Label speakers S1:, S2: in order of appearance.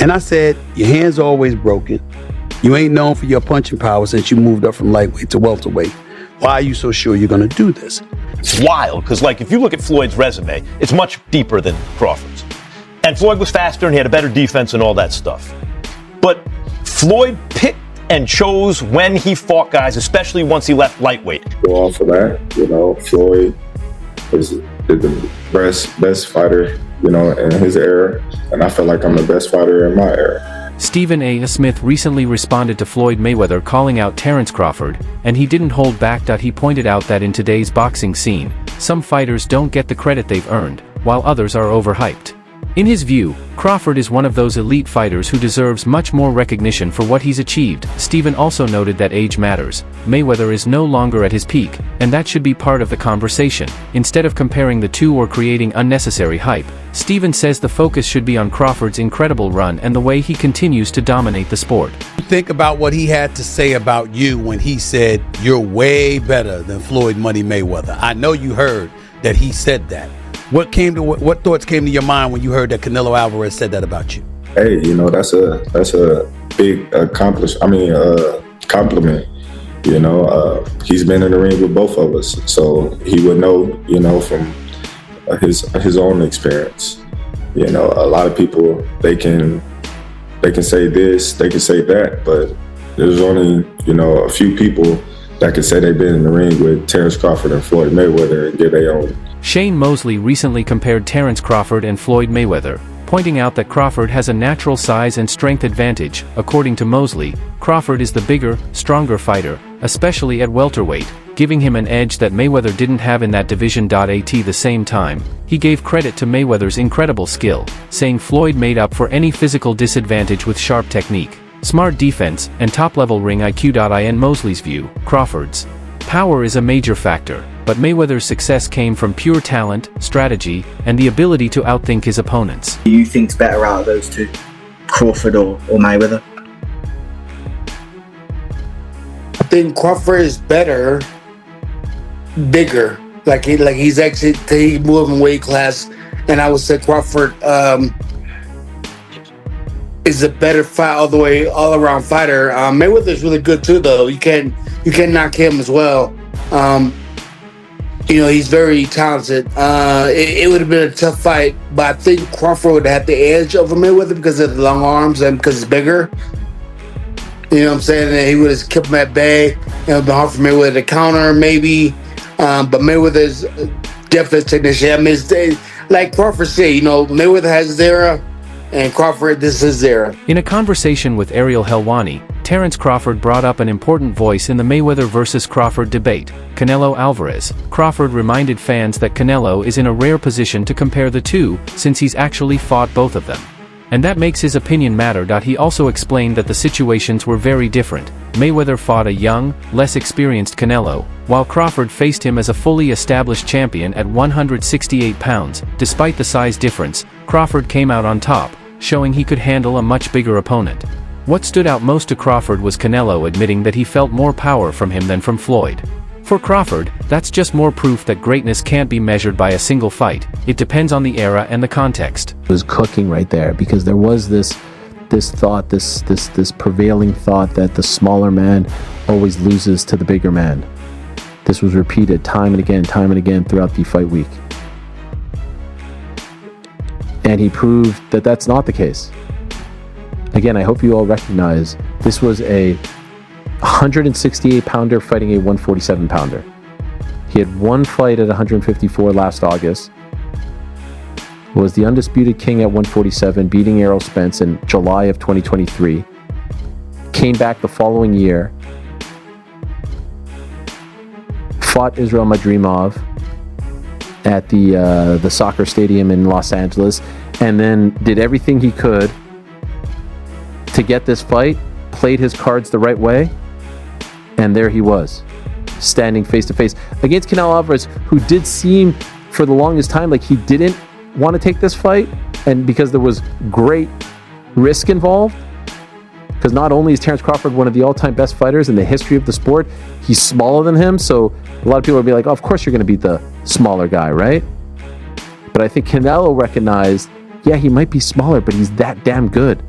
S1: And I said, your hands are always broken. You ain't known for your punching power since you moved up from lightweight to welterweight. Why are you so sure you're going to do this?
S2: It's wild, because if you look at Floyd's resume, it's much deeper than Crawford's. And Floyd was faster and he had a better defense and all that stuff. But Floyd picked and chose when he fought guys, especially once he left lightweight.
S3: Go off of that, Floyd is the best fighter, in his era, and I feel like I'm the best fighter in my era.
S4: Stephen A. Smith recently responded to Floyd Mayweather calling out Terence Crawford, and he didn't hold back. He pointed out that in today's boxing scene, some fighters don't get the credit they've earned, while others are overhyped. In his view, Crawford is one of those elite fighters who deserves much more recognition for what he's achieved. Stephen also noted that age matters. Mayweather is no longer at his peak, and that should be part of the conversation. Instead of comparing the two or creating unnecessary hype, Stephen says the focus should be on Crawford's incredible run and the way he continues to dominate the sport.
S1: Think about what he had to say about you when he said, you're way better than Floyd Money Mayweather. I know you heard that he said that. What thoughts came to your mind when you heard that Canelo Alvarez said that about you?
S3: Hey, that's a big compliment. He's been in the ring with both of us, so he would know, from his own experience. A lot of people they can say this, they can say that, but there's only a few people that can say they've been in the ring with Terence Crawford and Floyd Mayweather and give their own.
S4: Shane Mosley recently compared Terence Crawford and Floyd Mayweather, pointing out that Crawford has a natural size and strength advantage. According to Mosley, Crawford is the bigger, stronger fighter, especially at welterweight, giving him an edge that Mayweather didn't have in that division. At the same time, he gave credit to Mayweather's incredible skill, saying Floyd made up for any physical disadvantage with sharp technique, smart defense, and top-level ring IQ. In Mosley's view, Crawford's power is a major factor, but Mayweather's success came from pure talent, strategy, and the ability to outthink his opponents.
S5: Who do you think's better out of those two, Crawford or Mayweather?
S6: I think Crawford is better, bigger. He's actually taking more of a weight class, and I would say Crawford is a better fight all around fighter. Mayweather's really good too, though. You can't knock him as well. He's very talented. It would have been a tough fight, but I think Crawford would have had the edge over Mayweather because of the long arms and because it's bigger. You know what I'm saying? And he would have kept him at bay. It would have been hard for Mayweather to counter, maybe. But Mayweather's definitely technician. I mean, like Crawford said, Mayweather has his era, and Crawford, this is his era.
S4: In a conversation with Ariel Helwani, Terence Crawford brought up an important voice in the Mayweather versus Crawford debate, Canelo Alvarez. Crawford reminded fans that Canelo is in a rare position to compare the two, since he's actually fought both of them. And that makes his opinion matter. He also explained that the situations were very different. Mayweather fought a young, less experienced Canelo, while Crawford faced him as a fully established champion at 168 pounds. Despite the size difference, Crawford came out on top, showing he could handle a much bigger opponent. What stood out most to Crawford was Canelo admitting that he felt more power from him than from Floyd. For Crawford, that's just more proof that greatness can't be measured by a single fight. It depends on the era and the context.
S7: It was cooking right there, because there was this thought, this prevailing thought that the smaller man always loses to the bigger man. This was repeated time and again throughout the fight week. And he proved that that's not the case. Again, I hope you all recognize this was a 168-pounder fighting a 147-pounder. He had one fight at 154 last August, was the undisputed king at 147, beating Errol Spence in July of 2023, came back the following year, fought Israel Madrimov at the soccer stadium in Los Angeles, and then did everything he could to get this fight, played his cards the right way, and there he was, standing face to face against Canelo Alvarez, who did seem for the longest time like he didn't want to take this fight, and because there was great risk involved, because not only is Terence Crawford one of the all-time best fighters in the history of the sport, he's smaller than him, so a lot of people would be like, oh, of course you're going to beat the smaller guy, right? But I think Canelo recognized, yeah, he might be smaller, but he's that damn good.